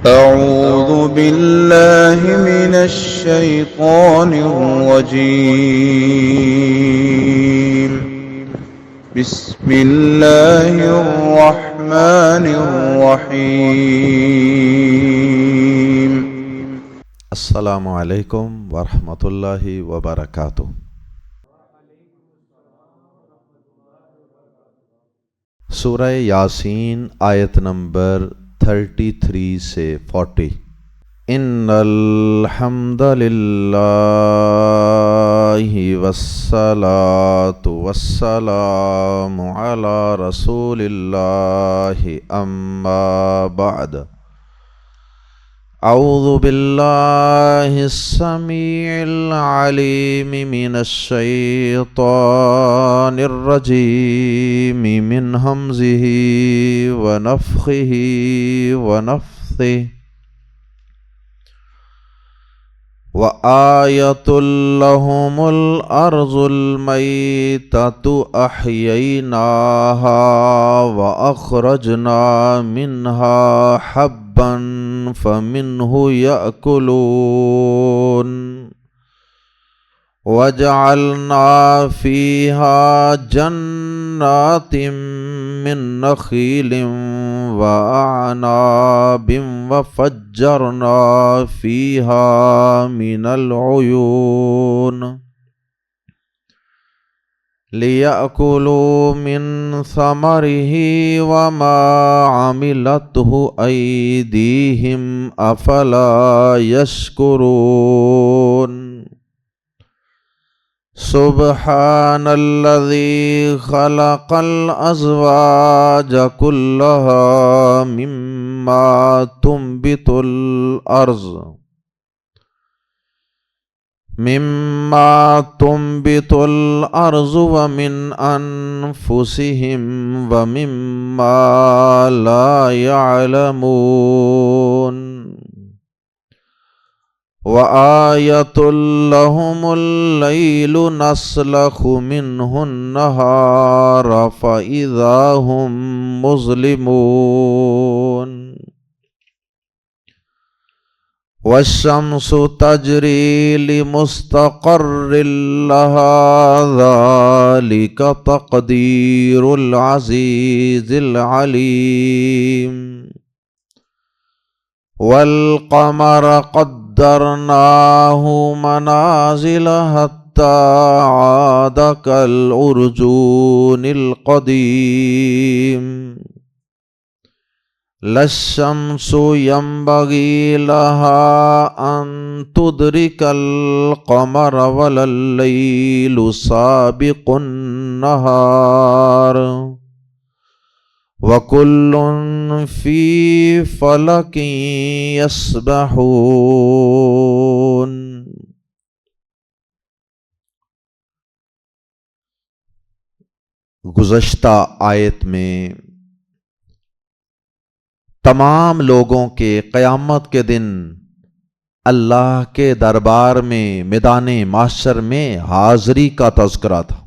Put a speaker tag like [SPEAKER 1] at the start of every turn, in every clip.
[SPEAKER 1] أعوذ بالله من الشيطان الرجيم. بسم الله الرحمن الرحيم.
[SPEAKER 2] السلام علیکم ورحمۃ اللہ وبرکاتہ۔ سورہ یاسین آیت نمبر 33 سے 40۔ ان الحمد للہ والصلاة والسلام علی رسول اللہ اما بعد۔ اعوذ باللہ السمیع العلیم من الشیطان الرجیم من ہمزہ ونفخہ ونفثہ۔ وآیۃ لہم الارض المیتۃ احییناہا واخرجنا منہا حبا فمنہ یأکلون وجعلنا فیہا جنات من نخیل وأعناب وفجرنا فیہا من العیون لِيَأْكُلُوا مِنْ ثَمَرِهِ وَمَا عَمِلَتْهُ أَيْدِيهِمْ أَفَلَا يَشْكُرُونَ سُبْحَانَ الَّذِي خَلَقَ الْأَزْوَاجَ كُلَّهَا مِمَّا تُنْبِتُ الْأَرْضُ وَمِنْ أَنفُسِهِمْ وَمِمَّا لَا يَعْلَمُونَ وَآيَةٌ لَهُمُ اللَّيْلُ نَسْلَخُ مِنْهُ النَّهَارَ فَإِذَا هُمْ مُظْلِمُونَ وَالشَّمْسُ تَجْرِي لِمُسْتَقَرٍّ لَهَا ذَلِكَ تَقْدِيرُ الْعَزِيزِ الْعَلِيمِ وَالْقَمَرَ قَدَّرْنَاهُ مَنَازِلَ حَتَّى عَادَ كَالْعُرْجُونِ الْقَدِيمِ لا الشمس ينبغي لها أن تدرك القمر ولا الليل سابق النهار وكل في فلك يسبحون۔ گزشتہ آیت میں تمام لوگوں کے قیامت کے دن اللہ کے دربار میں میدان محشر میں حاضری کا تذکرہ تھا۔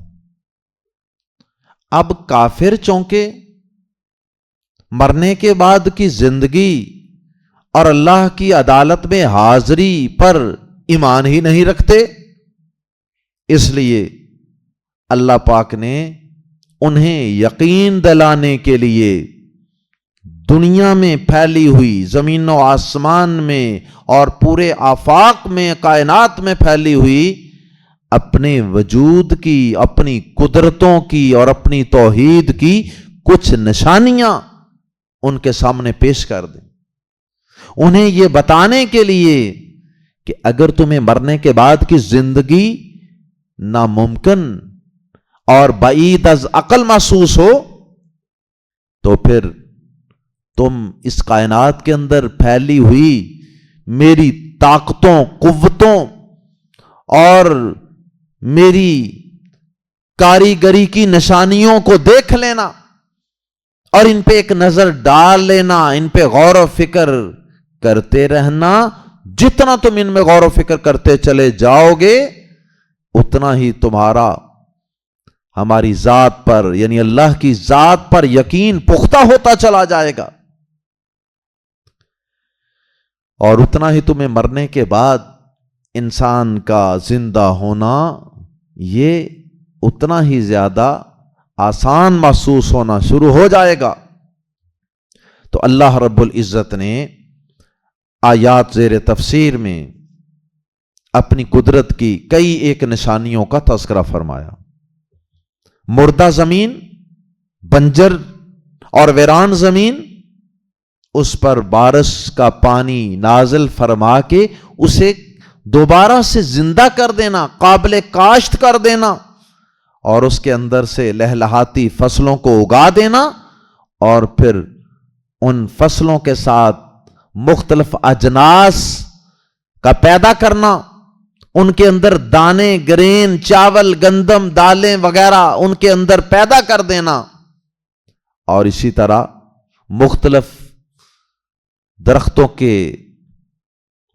[SPEAKER 2] اب کافر چونکہ مرنے کے بعد کی زندگی اور اللہ کی عدالت میں حاضری پر ایمان ہی نہیں رکھتے، اس لیے اللہ پاک نے انہیں یقین دلانے کے لیے دنیا میں پھیلی ہوئی زمین و آسمان میں اور پورے آفاق میں کائنات میں پھیلی ہوئی اپنے وجود کی، اپنی قدرتوں کی اور اپنی توحید کی کچھ نشانیاں ان کے سامنے پیش کر دیں، انہیں یہ بتانے کے لیے کہ اگر تمہیں مرنے کے بعد کی زندگی ناممکن اور بعید از عقل محسوس ہو تو پھر تم اس کائنات کے اندر پھیلی ہوئی میری طاقتوں، قوتوں اور میری کاریگری کی نشانیوں کو دیکھ لینا اور ان پہ ایک نظر ڈال لینا، ان پہ غور و فکر کرتے رہنا۔ جتنا تم ان میں غور و فکر کرتے چلے جاؤ گے اتنا ہی تمہارا ہماری ذات پر یعنی اللہ کی ذات پر یقین پختہ ہوتا چلا جائے گا۔ اور اتنا ہی تمہیں مرنے کے بعد انسان کا زندہ ہونا یہ اتنا ہی زیادہ آسان محسوس ہونا شروع ہو جائے گا۔ تو اللہ رب العزت نے آیات زیر تفسیر میں اپنی قدرت کی کئی ایک نشانیوں کا تذکرہ فرمایا۔ مردہ زمین، بنجر اور ویران زمین، اس پر بارش کا پانی نازل فرما کے اسے دوبارہ سے زندہ کر دینا، قابل کاشت کر دینا، اور اس کے اندر سے لہلہاتی فصلوں کو اگا دینا، اور پھر ان فصلوں کے ساتھ مختلف اجناس کا پیدا کرنا، ان کے اندر دانے، گرین، چاول، گندم، دالیں وغیرہ ان کے اندر پیدا کر دینا، اور اسی طرح مختلف درختوں کے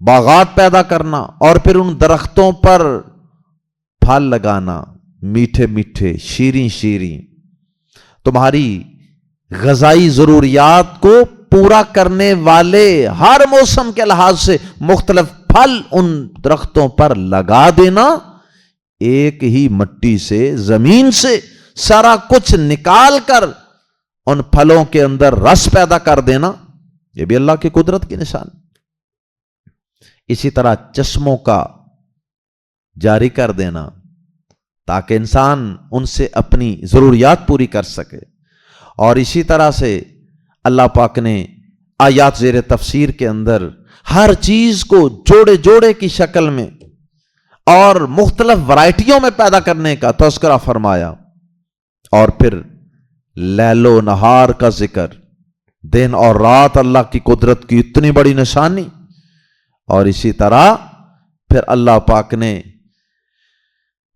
[SPEAKER 2] باغات پیدا کرنا، اور پھر ان درختوں پر پھل لگانا، میٹھے میٹھے، شیریں شیریں، تمہاری غذائی ضروریات کو پورا کرنے والے ہر موسم کے لحاظ سے مختلف پھل ان درختوں پر لگا دینا، ایک ہی مٹی سے، زمین سے سارا کچھ نکال کر ان پھلوں کے اندر رس پیدا کر دینا، یہ بھی اللہ کی قدرت کی نشان۔ اسی طرح چشموں کا جاری کر دینا تاکہ انسان ان سے اپنی ضروریات پوری کر سکے، اور اسی طرح سے اللہ پاک نے آیات زیر تفسیر کے اندر ہر چیز کو جوڑے جوڑے کی شکل میں اور مختلف ورائٹیوں میں پیدا کرنے کا تذکرہ فرمایا، اور پھر لیل و نہار کا ذکر، دن اور رات اللہ کی قدرت کی اتنی بڑی نشانی، اور اسی طرح پھر اللہ پاک نے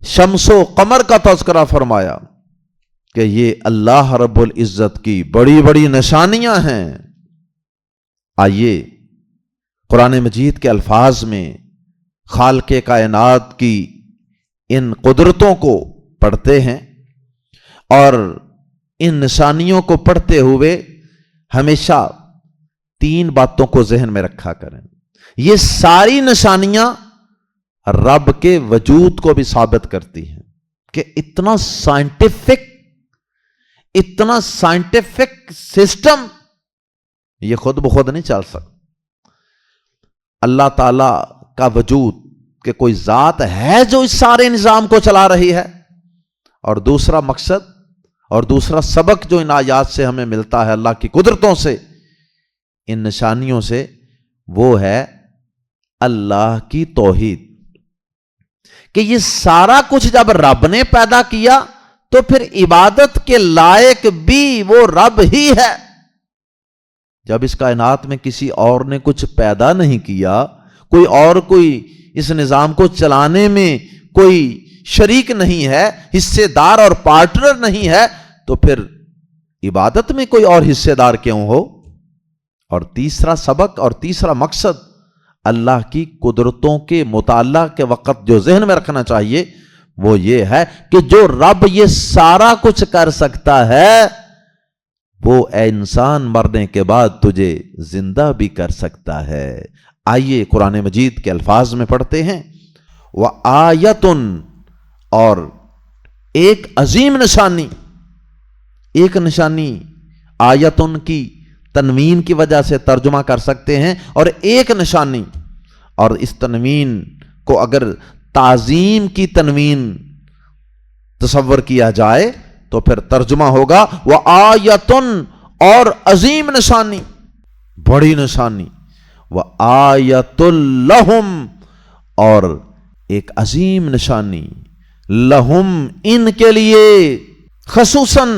[SPEAKER 2] شمس و قمر کا تذکرہ فرمایا کہ یہ اللہ رب العزت کی بڑی بڑی نشانیاں ہیں۔ آئیے قرآن مجید کے الفاظ میں خالق کائنات کی ان قدرتوں کو پڑھتے ہیں، اور ان نشانیوں کو پڑھتے ہوئے ہمیشہ 3 باتوں کو ذہن میں رکھا کریں۔ یہ ساری نشانیاں رب کے وجود کو بھی ثابت کرتی ہیں کہ اتنا سائنٹیفک سسٹم یہ خود بخود نہیں چل سکتا۔ اللہ تعالی کا وجود کہ کوئی ذات ہے جو اس سارے نظام کو چلا رہی ہے، اور دوسرا مقصد اور دوسرا سبق جو ان آیات سے ہمیں ملتا ہے اللہ کی قدرتوں سے، ان نشانیوں سے، وہ ہے اللہ کی توحید، کہ یہ سارا کچھ جب رب نے پیدا کیا تو پھر عبادت کے لائق بھی وہ رب ہی ہے۔ جب اس کائنات میں کسی اور نے کچھ پیدا نہیں کیا، کوئی اس نظام کو چلانے میں کوئی شریک نہیں ہے، حصے دار اور پارٹنر نہیں ہے، تو پھر عبادت میں کوئی اور حصے دار کیوں ہو؟ اور تیسرا سبق اور تیسرا مقصد اللہ کی قدرتوں کے مطالعہ کے وقت جو ذہن میں رکھنا چاہیے وہ یہ ہے کہ جو رب یہ سارا کچھ کر سکتا ہے، وہ اے انسان مرنے کے بعد تجھے زندہ بھی کر سکتا ہے۔ آئیے قرآن مجید کے الفاظ میں پڑھتے ہیں، وَآیَةٌ، اور ایک عظیم نشانی، ایک نشانی آیتن کی تنوین کی وجہ سے ترجمہ کر سکتے ہیں، اور ایک نشانی، اور اس تنوین کو اگر تعظیم کی تنوین تصور کیا جائے تو پھر ترجمہ ہوگا وآیتن، اور عظیم نشانی، بڑی نشانی، وآیت لہم، اور ایک عظیم نشانی، لہم، ان کے لیے، خصوصاً،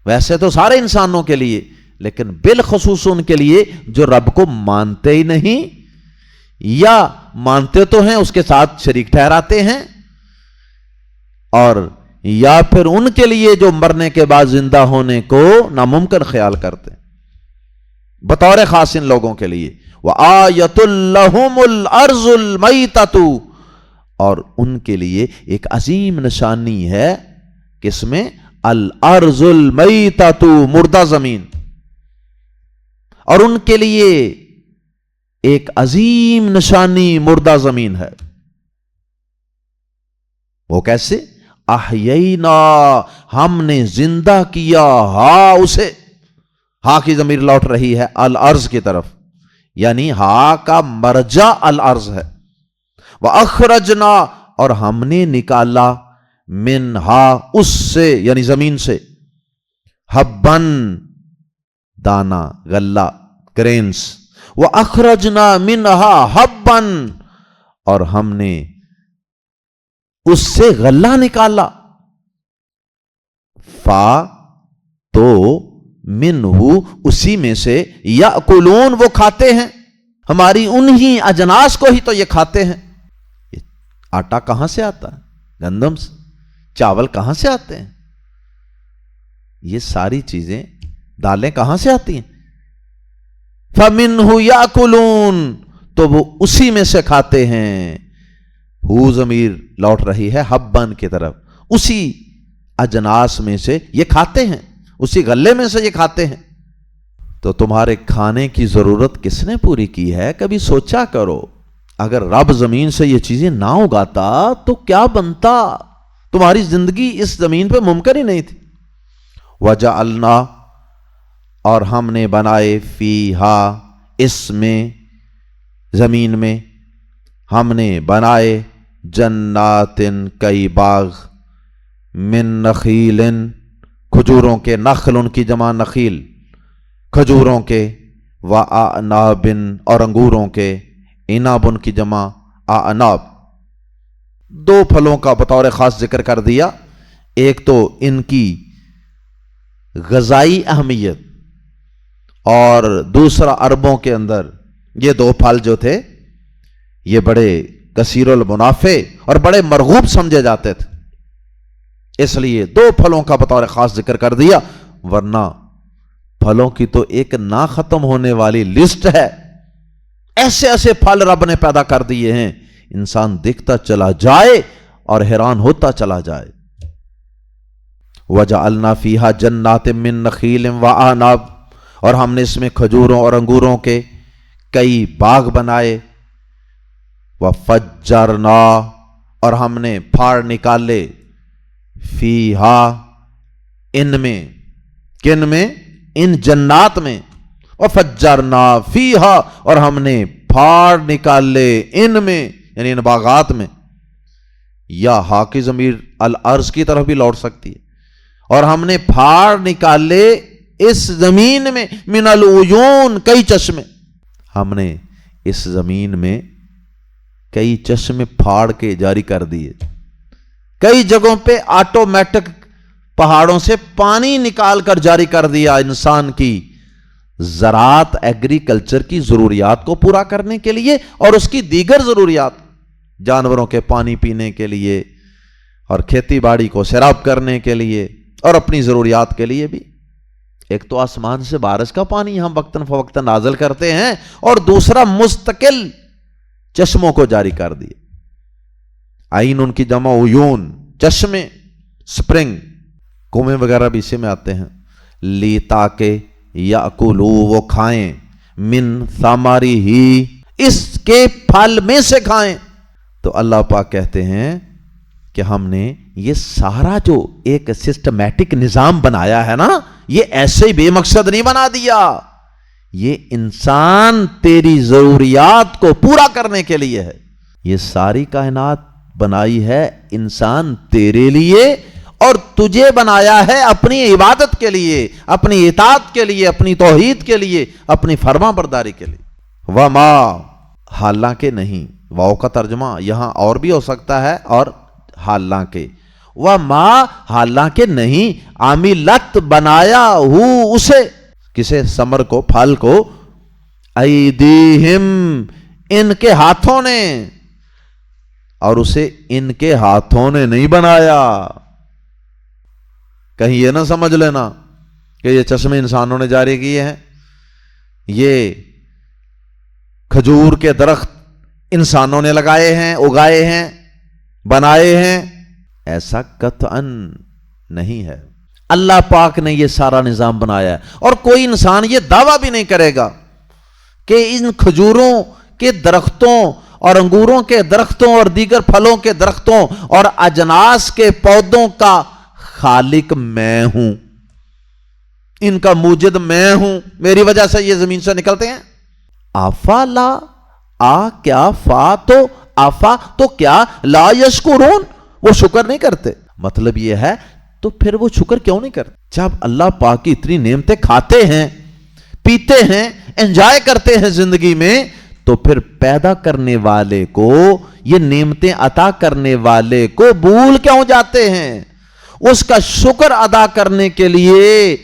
[SPEAKER 2] ویسے تو سارے انسانوں کے لیے لیکن بالخصوص ان کے لیے جو رب کو مانتے ہی نہیں، یا مانتے تو ہیں اس کے ساتھ شریک ٹھہراتے ہیں، اور یا پھر ان کے لیے جو مرنے کے بعد زندہ ہونے کو ناممکن خیال کرتے ہیں، بطور خاص ان لوگوں کے لیے وَآیَةٌ لَهُمُ الْأَرْضُ الْمَيْتَةُ، اور ان کے لیے ایک عظیم نشانی ہے، کس میں؟ الارض المیتۃ، مردہ زمین، اور ان کے لیے ایک عظیم نشانی مردہ زمین ہے. وہ کیسے؟ احیینا، ہم نے زندہ کیا، ہا اسے، ہا کی ضمیر لوٹ رہی ہے الارض کی طرف، یعنی ہا کا مرجع الارض ہے. وَأَخْرَجْنَا، اور ہم نے نکالا، منہا، اس سے یعنی زمین سے، حبن، دانا، غلہ، گرینز. وَأَخْرَجْنَا مِنْهَا حَبًّا، اور ہم نے اس سے غلہ نکالا. فا تو منہ، اسی میں سے، یأکلون، وہ کھاتے ہیں، ہماری انہی اجناس کو ہی تو یہ کھاتے ہیں. آٹا کہاں سے آتا ہے؟ گندم سے. چاول کہاں سے آتے ہیں؟ یہ ساری چیزیں، دالیں کہاں سے آتی ہیں؟ فَمِنْهُ يَأْكُلُونَ، تو وہ اسی میں سے کھاتے ہیں. ہو ضمیر لوٹ رہی ہے حبن کی طرف، اسی اجناس میں سے یہ کھاتے ہیں، اسی غلے میں سے یہ کھاتے ہیں. تو تمہارے کھانے کی ضرورت کس نے پوری کی ہے؟ کبھی سوچا کرو. اگر رب زمین سے یہ چیزیں نہ اگاتا تو کیا بنتا؟ تمہاری زندگی اس زمین پہ ممکن ہی نہیں تھی. وَجَعَلْنَا، اور ہم نے بنائے، فیہا، اس میں، زمین میں، ہم نے بنائے، جناتن، کئی باغ، من نخیل، کھجوروں کے، نخل ان کی جمع نخیل، کھجوروں کے، وَأَعْنَابٍ، اور انگوروں کے، عناب ان کی جمع اعناب. دو پھلوں کا بطور خاص ذکر کر دیا. ایک تو ان کی غذائی اہمیت، اور دوسرا عربوں کے اندر یہ دو پھل جو تھے یہ بڑے کثیر المنافع اور بڑے مرغوب سمجھے جاتے تھے، اس لیے دو پھلوں کا بطور خاص ذکر کر دیا. ورنہ پھلوں کی تو ایک نہ ختم ہونے والی لسٹ ہے. ایسے ایسے پھل رب نے پیدا کر دیے ہیں، انسان دیکھتا چلا جائے اور حیران ہوتا چلا جائے. وَجَعَلْنَا فِيهَا جَنَّاتٍ مِّن نَخِيلٍ وَأَعْنَابٍ، اور ہم نے اس میں کھجوروں اور انگوروں کے کئی باغ بنائے. وَفَجَّرْنَا، اور ہم نے پھاڑ نکالے، فِيهَا، ان میں، کن میں؟ ان جنات میں. وَفَجَّرْنَا فِيهَا، اور ہم نے پھاڑ نکالے ان میں، یعنی ان باغات میں. یا ہا کی ضمیر الارض کی طرف بھی لوٹ سکتی ہے. اور ہم نے پھاڑ نکالے اس زمین میں، من العیون، کئی چشمے. ہم نے اس زمین میں کئی چشمے پھاڑ کے جاری کر دیے. کئی جگہوں پہ آٹومیٹک پہاڑوں سے پانی نکال کر جاری کر دیا، انسان کی زراعت، ایگریکلچر کی ضروریات کو پورا کرنے کے لیے، اور اس کی دیگر ضروریات، جانوروں کے پانی پینے کے لیے، اور کھیتی باڑی کو سیراب کرنے کے لیے، اور اپنی ضروریات کے لیے بھی. ایک تو آسمان سے بارش کا پانی ہم وقتاً فوقتاً نازل کرتے ہیں، اور دوسرا مستقل چشموں کو جاری کر دیے. عین ان کی جمع عیون، چشمے، سپرنگ، کنویں وغیرہ بھی اسی میں آتے ہیں. لی، تاکہ، یاکلو، وہ کھائیں، من ثمرہ، اس کے پھل میں سے کھائیں. تو اللہ پاک کہتے ہیں کہ ہم نے یہ سارا جو ایک سسٹمیٹک نظام بنایا ہے نا، یہ ایسے ہی بے مقصد نہیں بنا دیا. یہ انسان تیری ضروریات کو پورا کرنے کے لیے ہے. یہ ساری کائنات بنائی ہے انسان تیرے لیے، اور تجھے بنایا ہے اپنی عبادت کے لیے، اپنی اطاعت کے لیے، اپنی توحید کے لیے، اپنی فرما برداری کے لیے. وما، حالانکہ نہیں، واو کا ترجمہ یہاں اور بھی ہو سکتا ہے، اور حالانکہ. وما، حالانکہ نہیں، عاملت، بنایا، ہو، اسے، کسے؟ ثمر کو، پھل کو، ایدیہم، ان کے ہاتھوں نے. اور اسے ان کے ہاتھوں نے نہیں بنایا. کہیں یہ نہ سمجھ لینا کہ یہ چشمے انسانوں نے جاری کیے ہیں، یہ کھجور کے درخت انسانوں نے لگائے ہیں، اگائے ہیں، بنائے ہیں. ایسا قطعاً نہیں ہے. اللہ پاک نے یہ سارا نظام بنایا ہے. اور کوئی انسان یہ دعویٰ بھی نہیں کرے گا کہ ان کھجوروں کے درختوں اور انگوروں کے درختوں اور دیگر پھلوں کے درختوں اور اجناس کے پودوں کا خالق میں ہوں، ان کا موجد میں ہوں، میری وجہ سے یہ زمین سے نکلتے ہیں۔ افلا کیا فا تو آفا تو کیا لا یشکرون، وہ شکر نہیں کرتے۔ مطلب یہ ہے تو پھر وہ شکر کیوں نہیں کرتے؟ جب اللہ پاک کی اتنی نعمتیں کھاتے ہیں، پیتے ہیں، انجوائے کرتے ہیں زندگی میں، تو پھر پیدا کرنے والے کو، یہ نعمتیں عطا کرنے والے کو بھول کیوں جاتے ہیں؟ اس کا شکر ادا کرنے کے لیے،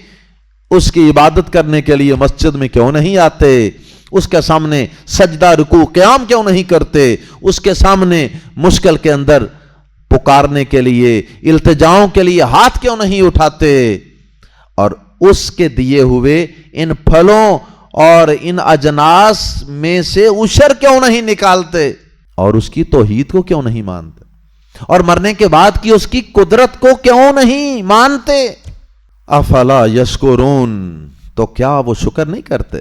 [SPEAKER 2] اس کی عبادت کرنے کے لیے مسجد میں کیوں نہیں آتے؟ اس کے سامنے سجدہ رکوع قیام کیوں نہیں کرتے؟ اس کے سامنے مشکل کے اندر پکارنے کے لیے، التجاؤں کے لیے ہاتھ کیوں نہیں اٹھاتے؟ اور اس کے دیے ہوئے ان پھلوں اور ان اجناس میں سے عشر کیوں نہیں نکالتے؟ اور اس کی توحید کو کیوں نہیں مانتے؟ اور مرنے کے بعد کی اس کی قدرت کو کیوں نہیں مانتے؟ افلا یشکرون، تو کیا وہ شکر نہیں کرتے؟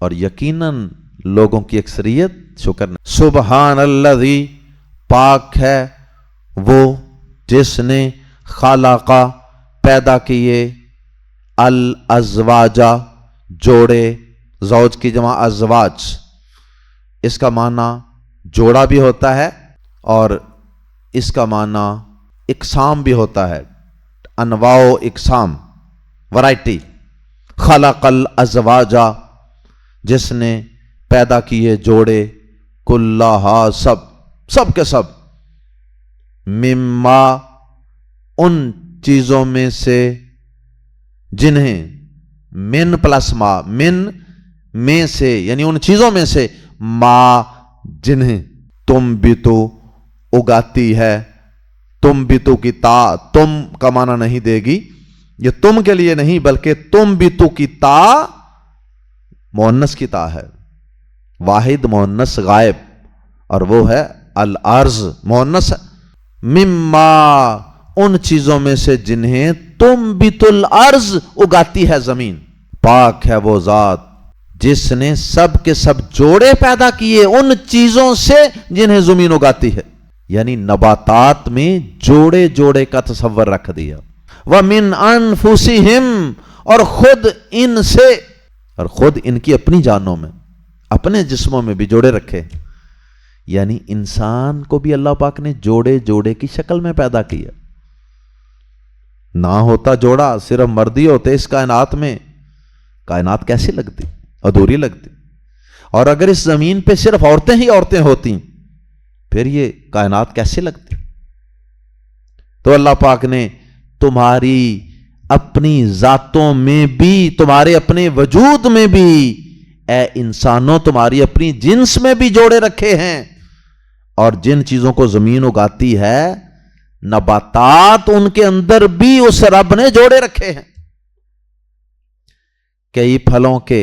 [SPEAKER 2] اور یقیناً لوگوں کی اکثریت شکر نہیں۔ سبحان الذی، پاک ہے وہ جس نے خلقا، پیدا کیے، الازواجا، جوڑے، زوج کی جمع ازواج، اس کا معنی جوڑا بھی ہوتا ہے اور اس کا معنی اقسام بھی ہوتا ہے، انواع و اقسام، ورائٹی۔ خلق الازواجا، جس نے پیدا کیے جوڑے، کلہا، سب کے سب، مما، ان چیزوں میں سے جنہیں، من پلس ما، من میں سے یعنی ان چیزوں میں سے، ما جنہیں، تم بھی تو اگاتی ہے۔ تم بھی تو کی تا، تم کا معنی نہیں دے گی، یہ تم کے لیے نہیں بلکہ تم بھی تو کی تا مؤنث کی تا ہے، واحد مؤنث غائب، اور وہ ہے الارض، مؤنث ہے۔ مما، ان چیزوں میں سے جنہیں تم بیت الارض، اگاتی ہے زمین۔ پاک ہے وہ ذات جس نے سب کے سب جوڑے پیدا کیے ان چیزوں سے جنہیں زمین اگاتی ہے، یعنی نباتات میں جوڑے جوڑے کا تصور رکھ دیا۔ وَمِنْ أَنفُسِهِمْ، اور خود ان سے، اور خود ان کی اپنی جانوں میں، اپنے جسموں میں بھی جوڑے رکھے، یعنی انسان کو بھی اللہ پاک نے جوڑے جوڑے کی شکل میں پیدا کیا۔ نہ ہوتا جوڑا، صرف مردی ہوتے اس کائنات میں، کائنات کیسی لگتی؟ ادھوری لگتی۔ اور اگر اس زمین پہ صرف عورتیں ہی عورتیں ہوتی پھر یہ کائنات کیسی لگتی؟ تو اللہ پاک نے تمہاری اپنی ذاتوں میں بھی، تمہارے اپنے وجود میں بھی، اے انسانوں تمہاری اپنی جنس میں بھی جوڑے رکھے ہیں۔ اور جن چیزوں کو زمین اگاتی ہے، نباتات، ان کے اندر بھی اس رب نے جوڑے رکھے ہیں۔ کئی پھلوں کے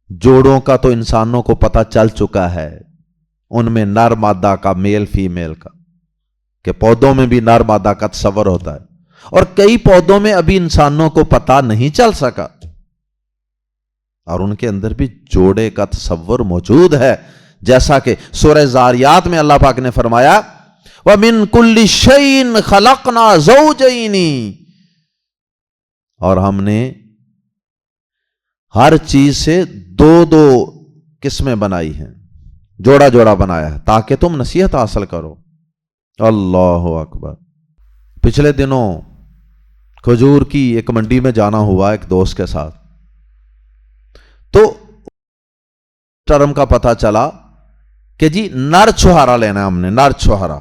[SPEAKER 2] جوڑوں کا تو انسانوں کو پتہ چل چکا ہے، ان میں نر مادہ کا، میل فیمیل کا، کہ پودوں میں بھی نر مادہ کا تصور ہوتا ہے، اور کئی پودوں میں ابھی انسانوں کو پتہ نہیں چل سکا، اور ان کے اندر بھی جوڑے کا تصور موجود ہے، جیسا کہ سورہ زاریات میں اللہ پاک نے فرمایا وَمِن كُلِّ شَيْءٍ خَلَقْنَا زَوْجَيْنِ، اور ہم نے ہر چیز سے دو دو قسمیں بنائی ہیں، جوڑا جوڑا بنایا ہے تاکہ تم نصیحت حاصل کرو۔ اللہ اکبر۔ پچھلے دنوں کھجور کی ایک منڈی میں جانا ہوا ایک دوست کے ساتھ، تو ٹرم کا پتہ چلا کہ جی نر چھہارا لینا ہے ہم نے، نر چھہارا۔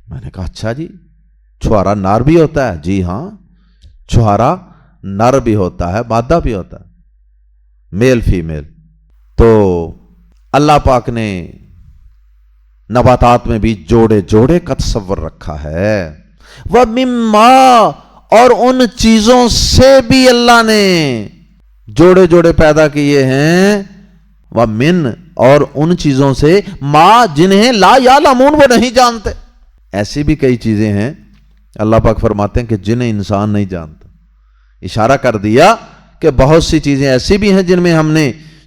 [SPEAKER 2] میں نے کہا اچھا جی، چھہارا نر بھی ہوتا ہے؟ جی ہاں، چھہارا نر بھی ہوتا ہے، مادہ بھی ہوتا ہے، میل فیمیل۔ تو اللہ پاک نے نباتات میں بھی جوڑے جوڑے کا تصور رکھا ہے۔ وَمِمَّا، اور ان چیزوں سے بھی اللہ نے جوڑے جوڑے پیدا کیے ہیں۔ وَمِن، اور ان چیزوں سے، ما، جنہیں لا یعلمون، وہ نہیں جانتے۔ ایسی بھی کئی چیزیں ہیں اللہ پاک فرماتے ہیں کہ جنہیں انسان نہیں جانتا۔ اشارہ کر دیا کہ بہت سی چیزیں ایسی بھی ہیں جن میں ہم نے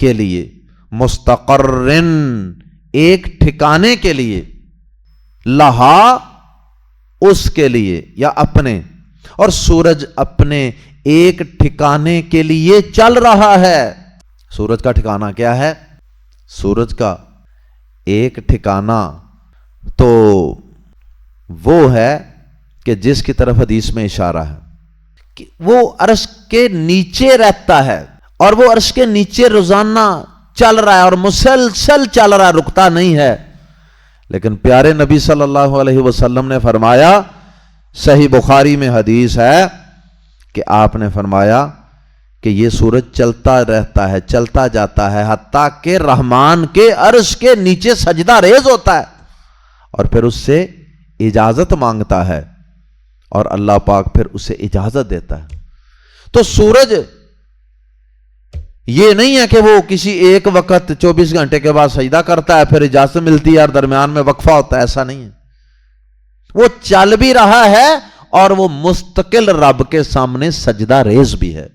[SPEAKER 2] کے لیے، مستقرن ایک ٹھکانے کے لیے، لہا اس کے لیے یا اپنے، اور سورج اپنے ایک ٹھکانے کے لیے چل رہا ہے۔ سورج کا ٹھکانہ کیا ہے؟ سورج کا ایک ٹھکانہ تو وہ ہے کہ جس کی طرف حدیث میں اشارہ ہے کہ وہ عرش کے نیچے رہتا ہے، اور وہ عرش کے نیچے روزانہ چل رہا ہے اور مسلسل چل رہا ہے، رکتا نہیں ہے۔ لیکن پیارے نبی صلی اللہ علیہ وسلم نے فرمایا، صحیح بخاری میں حدیث ہے کہ آپ نے فرمایا کہ یہ سورج چلتا رہتا ہے، چلتا جاتا ہے، حتیٰ کہ رحمان کے عرش کے نیچے سجدہ ریز ہوتا ہے، اور پھر اس سے اجازت مانگتا ہے، اور اللہ پاک پھر اسے اجازت دیتا ہے۔ تو سورج یہ نہیں ہے کہ وہ کسی ایک وقت 24 گھنٹے کے بعد سجدہ کرتا ہے، پھر اجازت ملتی ہے اور درمیان میں وقفہ ہوتا ہے، ایسا نہیں ہے۔ وہ چل بھی رہا ہے اور وہ مستقل رب کے سامنے سجدہ ریز بھی ہے،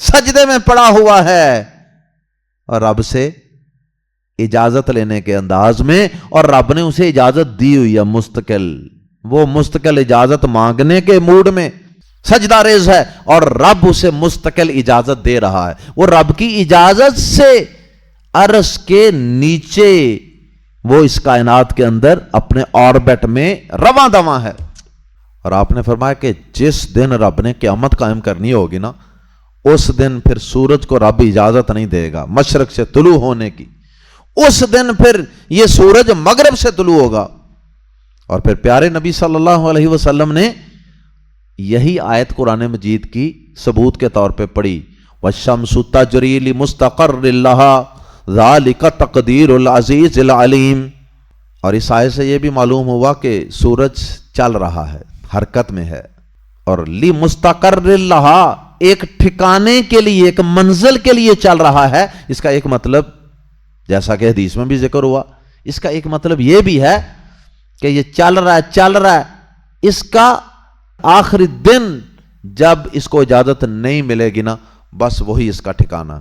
[SPEAKER 2] سجدے میں پڑا ہوا ہے، اور رب سے اجازت لینے کے انداز میں، اور رب نے اسے اجازت دی ہوئی ہے مستقل، وہ مستقل اجازت مانگنے کے موڈ میں سجدہ ریز ہے، اور رب اسے مستقل اجازت دے رہا ہے۔ وہ رب کی اجازت سے عرش کے نیچے وہ اس کائنات کے اندر اپنے آربٹ میں رواں دواں ہے۔ اور آپ نے فرمایا کہ جس دن رب نے قیامت قائم کرنی ہوگی نا، اس دن پھر سورج کو رب اجازت نہیں دے گا مشرق سے طلوع ہونے کی، اس دن پھر یہ سورج مغرب سے طلوع ہوگا۔ اور پھر پیارے نبی صلی اللہ علیہ وسلم نے یہی آیت قرآن مجید کی ثبوت کے طور پہ پڑھی، وَالشَّمْسُ تَجْرِي لِمُسْتَقَرٍّ لَهَا ذَلِكَ تَقْدِيرُ الْعَزِيزِ الْعَلِيمِ۔ اور اس آیت سے یہ بھی معلوم ہوا کہ سورج چل رہا ہے، حرکت میں ہے، اور لِمُسْتَقَرٍّ لَهَا ایک ٹھکانے کے لیے، ایک منزل کے لیے چل رہا ہے۔ اس کا ایک مطلب، جیسا کہ حدیث میں بھی ذکر ہوا، اس کا ایک مطلب یہ بھی ہے کہ یہ چل رہا ہے، اس کا آخری دن جب اس کو اجازت نہیں ملے گی نا، بس وہی اس کا ٹھکانہ،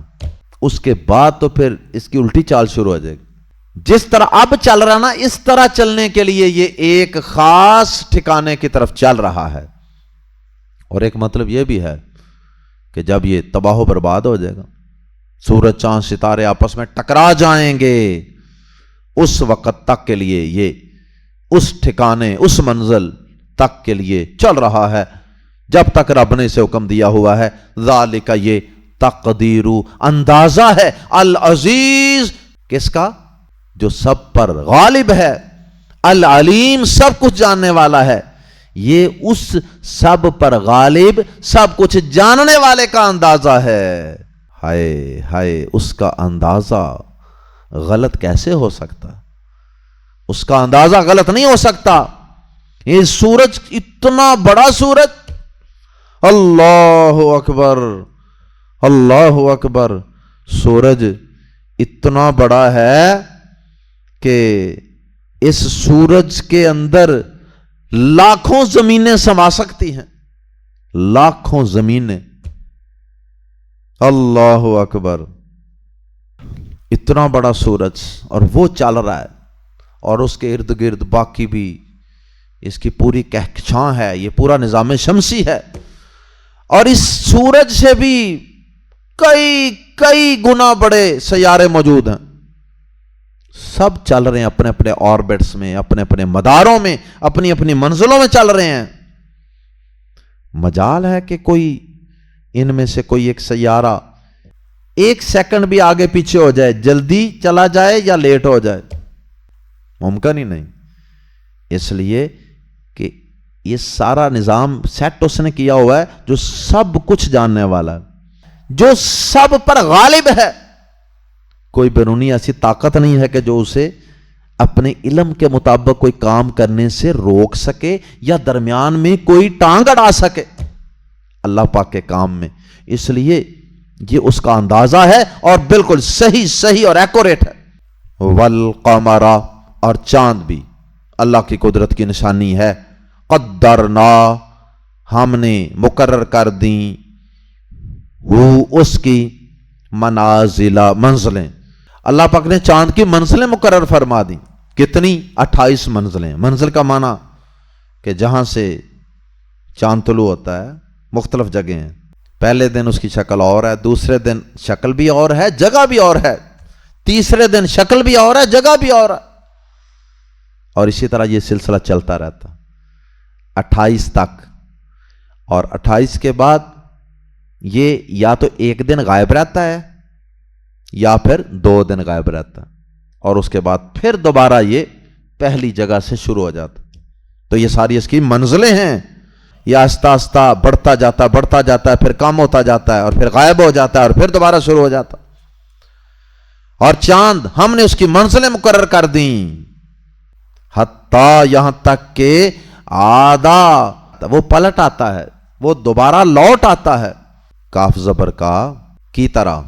[SPEAKER 2] اس کے بعد تو پھر اس کی الٹی چال شروع ہو جائے گی۔ جس طرح اب چل رہا نا، اس طرح چلنے کے لیے یہ ایک خاص ٹھکانے کی طرف چل رہا ہے۔ اور ایک مطلب یہ بھی ہے کہ جب یہ تباہ و برباد ہو جائے گا، سورج چاند ستارے آپس میں ٹکرا جائیں گے، اس وقت تک کے لیے یہ اس ٹھکانے، اس منزل تک کے لیے چل رہا ہے جب تک رب نے اسے حکم دیا ہوا ہے۔ ذالک، یہ تقدیر، اندازہ ہے، العزیز، کس کا؟ جو سب پر غالب ہے، العلیم، سب کچھ جاننے والا ہے۔ یہ اس سب پر غالب، سب کچھ جاننے والے کا اندازہ ہے۔ ہائے ہائے، اس کا اندازہ غلط کیسے ہو سکتا؟ اس کا اندازہ غلط نہیں ہو سکتا۔ یہ سورج، اتنا بڑا سورج، اللہ اکبر، اللہ اکبر، سورج اتنا بڑا ہے کہ اس سورج کے اندر لاکھوں زمینیں سما سکتی ہیں، لاکھوں زمینیں، اللہ اکبر، اتنا بڑا سورج، اور وہ چل رہا ہے، اور اس کے ارد گرد باقی بھی اس کی پوری کہکشاں ہے، یہ پورا نظام شمسی ہے، اور اس سورج سے بھی کئی گنا بڑے سیارے موجود ہیں، سب چل رہے ہیں اپنے اپنے آربٹس میں، اپنے اپنے مداروں میں، اپنی اپنی منزلوں میں چل رہے ہیں۔ مجال ہے کہ کوئی ان میں سے کوئی ایک سیارہ ایک سیکنڈ بھی آگے پیچھے ہو جائے، جلدی چلا جائے یا لیٹ ہو جائے، ممکن ہی نہیں۔ اس لیے کہ یہ سارا نظام سیٹ اس نے کیا ہوا ہے جو سب کچھ جاننے والا ہے، جو سب پر غالب ہے۔ کوئی بیرونی ایسی طاقت نہیں ہے کہ جو اسے اپنے علم کے مطابق کوئی کام کرنے سے روک سکے یا درمیان میں کوئی ٹانگ اڑا سکے اللہ پاک کے کام میں۔ اس لیے یہ اس کا اندازہ ہے اور بالکل صحیح اور ایکوریٹ ہے۔ والقمر، اور چاند بھی اللہ کی قدرت کی نشانی ہے۔ قدرنا، ہم نے مقرر کر دیں، وہ اس کی، منازلہ منزلیں، اللہ پاک نے چاند کی منزلیں مقرر فرما دی. کتنی؟ 28 منزلیں. منزل کا معنی کہ جہاں سے چاند طلوع ہوتا ہے مختلف جگہیں ہیں. پہلے دن اس کی شکل اور ہے، دوسرے دن شکل بھی اور ہے، جگہ بھی اور ہے، تیسرے دن شکل بھی اور ہے، جگہ بھی اور ہے، اور اسی طرح یہ سلسلہ چلتا رہتا 28 تک. اور 28 کے بعد یہ یا تو ایک دن غائب رہتا ہے یا پھر 2 دن غائب رہتا ہے، اور اس کے بعد پھر دوبارہ یہ پہلی جگہ سے شروع ہو جاتا. تو یہ ساری اس کی منزلیں ہیں. یہ آہستہ آہستہ بڑھتا جاتا ہے، پھر کم ہوتا جاتا ہے، اور پھر غائب ہو جاتا ہے، اور پھر دوبارہ شروع ہو جاتا. اور چاند ہم نے اس کی منزلیں مقرر کر دیں، حتیٰ یہاں تک کہ آدھا وہ پلٹ آتا ہے، وہ دوبارہ لوٹ آتا ہے. کاف زبر کا کی طرح.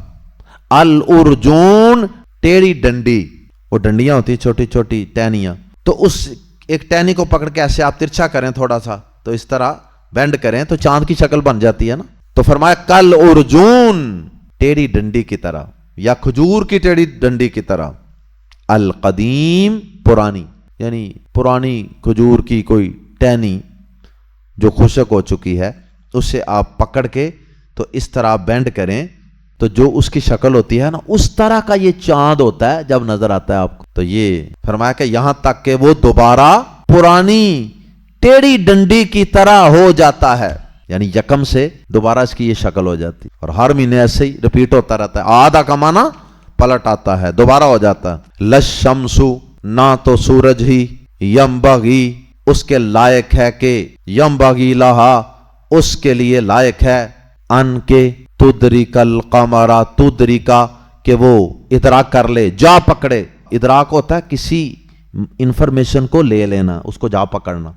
[SPEAKER 2] الارجون ٹیڑھی ڈنڈی، وہ ڈنڈیاں ہوتی چھوٹی چھوٹی ٹہنیاں، تو اس ایک ٹہنی کو پکڑ کے ایسے آپ ترچھا کریں تھوڑا سا، تو اس طرح بینڈ کریں تو چاند کی شکل بن جاتی ہے نا. تو فرمایا کل ارجون ٹیڑھی ڈنڈی کی طرح، یا کھجور کی ٹیڑھی ڈنڈی کی طرح. القدیم پرانی، یعنی پرانی کھجور کی کوئی ٹہنی جو خشک ہو چکی ہے، اسے آپ پکڑ کے تو اس طرح بینڈ کریں تو جو اس کی شکل ہوتی ہے نا، اس طرح کا یہ چاند ہوتا ہے جب نظر آتا ہے آپ کو. تو یہ فرمایا کہ یہاں تک کہ وہ دوبارہ پرانی ٹیڑھی ڈنڈی کی طرح ہو جاتا ہے، یعنی یکم سے دوبارہ اس کی یہ شکل ہو جاتی، اور ہر مہینے ایسے ہی ریپیٹ ہوتا رہتا ہے. آدھا کا معنی پلٹ آتا ہے، دوبارہ ہو جاتا ہے. لشمسو نہ تو سورج ہی، یمبغی اس کے لائق ہے کہ، یمبغی لہا اس کے لیے لائق ہے، ان کے تدریک القمرا تدریکا کہ وہ ادراک کر لے، جا پکڑے. ادراک ہوتا ہے کسی انفارمیشن کو لے لینا، اس کو جا پکڑنا.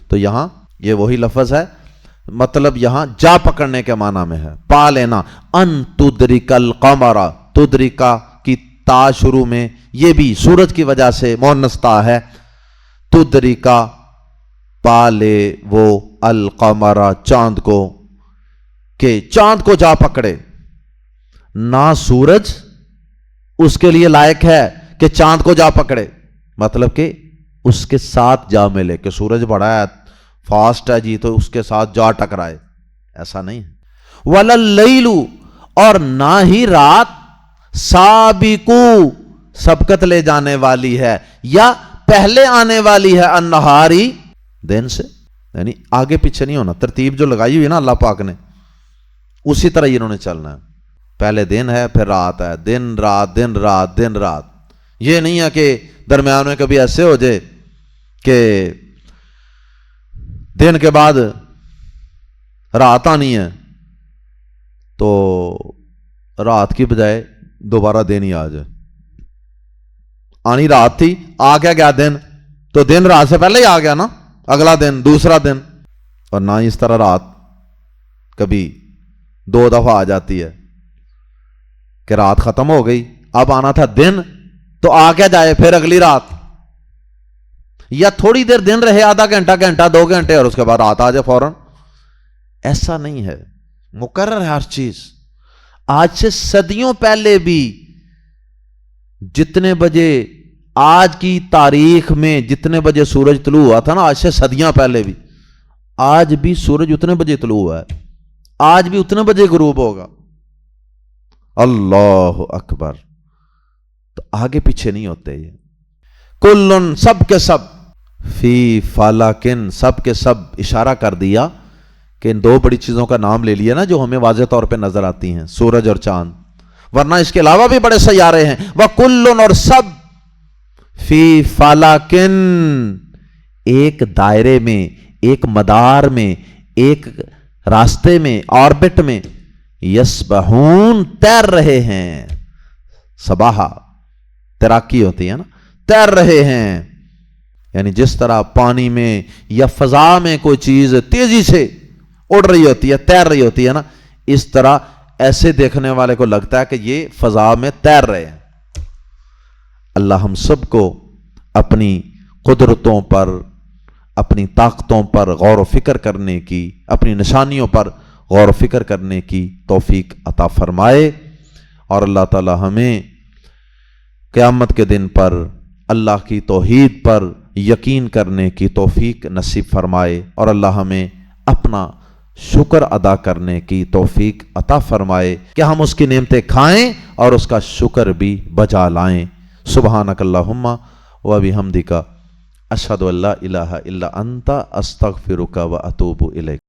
[SPEAKER 2] تو یہاں یہ وہی لفظ ہے، مطلب یہاں جا پکڑنے کے معنی میں ہے، پا لینا. ان تدریک القمرا، تدریکا کی تا شروع میں، یہ بھی سورج کی وجہ سے مؤنث تا ہے. تدریکا پا لے وہ القمرا چاند کو، کہ چاند کو جا پکڑے. نہ سورج اس کے لیے لائق ہے کہ چاند کو جا پکڑے، مطلب کہ اس کے ساتھ جا ملے، کہ سورج بڑا ہے فاسٹ ہے جی تو اس کے ساتھ جا ٹکرائے، ایسا نہیں ہے. وَلَلَّيْلُ اور نہ ہی رات، سابقو سبقت لے جانے والی ہے یا پہلے آنے والی ہے، النہاری دن سے، یعنی آگے پیچھے نہیں ہونا. ترتیب جو لگائی ہوئی ہے نا اللہ پاک نے، اسی طرح انہوں نے چلنا ہے. پہلے دن ہے، پھر رات ہے، دن رات دن رات دن رات. یہ نہیں ہے کہ درمیان میں کبھی ایسے ہو جائے کہ دن کے بعد رات آنی ہے تو رات کی بجائے دوبارہ دن ہی آ جائے. آنی رات تھی، آ گیا دن، تو دن رات سے پہلے ہی آ گیا نا، اگلا دن دوسرا دن. اور نہ اس طرح رات کبھی 2 دفعہ آ جاتی ہے کہ رات ختم ہو گئی، اب آنا تھا دن تو آ کے جائے پھر اگلی رات، یا تھوڑی دیر دن رہے، آدھا گھنٹہ 2 گھنٹے، اور اس کے بعد رات آ جائے فوراً. ایسا نہیں ہے، مقرر ہے ہر چیز. آج سے صدیوں پہلے بھی جتنے بجے، آج کی تاریخ میں جتنے بجے سورج طلوع ہوا تھا نا، آج سے صدیاں پہلے بھی، آج بھی سورج اتنے بجے طلوع ہوا ہے، آج بھی اتنے بجے غروب ہوگا. اللہ اکبر. تو آگے پیچھے نہیں ہوتے یہ. کلن سب کے سب، فی فلاکن سب کے سب، اشارہ کر دیا کہ ان 2 بڑی چیزوں کا نام لے لیا نا جو ہمیں واضح طور پہ نظر آتی ہیں، سورج اور چاند، ورنہ اس کے علاوہ بھی بڑے سیارے ہیں. وَكُلٌّ اور سب، فی فلاکن ایک دائرے میں، ایک مدار میں، ایک راستے میں، آربٹ میں، یسبحون تیر رہے ہیں. سباہا تیراکی ہوتی ہے نا، تیر رہے ہیں. یعنی جس طرح پانی میں یا فضا میں کوئی چیز تیزی سے اڑ رہی ہوتی ہے، تیر رہی ہوتی ہے نا، اس طرح ایسے دیکھنے والے کو لگتا ہے کہ یہ فضا میں تیر رہے ہیں. اللہ ہم سب کو اپنی قدرتوں پر، اپنی طاقتوں پر غور و فکر کرنے کی، اپنی نشانیوں پر غور و فکر کرنے کی توفیق عطا فرمائے. اور اللہ تعالی ہمیں قیامت کے دن پر اللہ کی توحید پر یقین کرنے کی توفیق نصیب فرمائے، اور اللہ ہمیں اپنا شکر ادا کرنے کی توفیق عطا فرمائے کہ ہم اس کی نعمتیں کھائیں اور اس کا شکر بھی بجا لائیں۔ سبحانک اللہم و بحمدک اشہد ان لا الہ الا انت استغفرک و اتوب الیک۔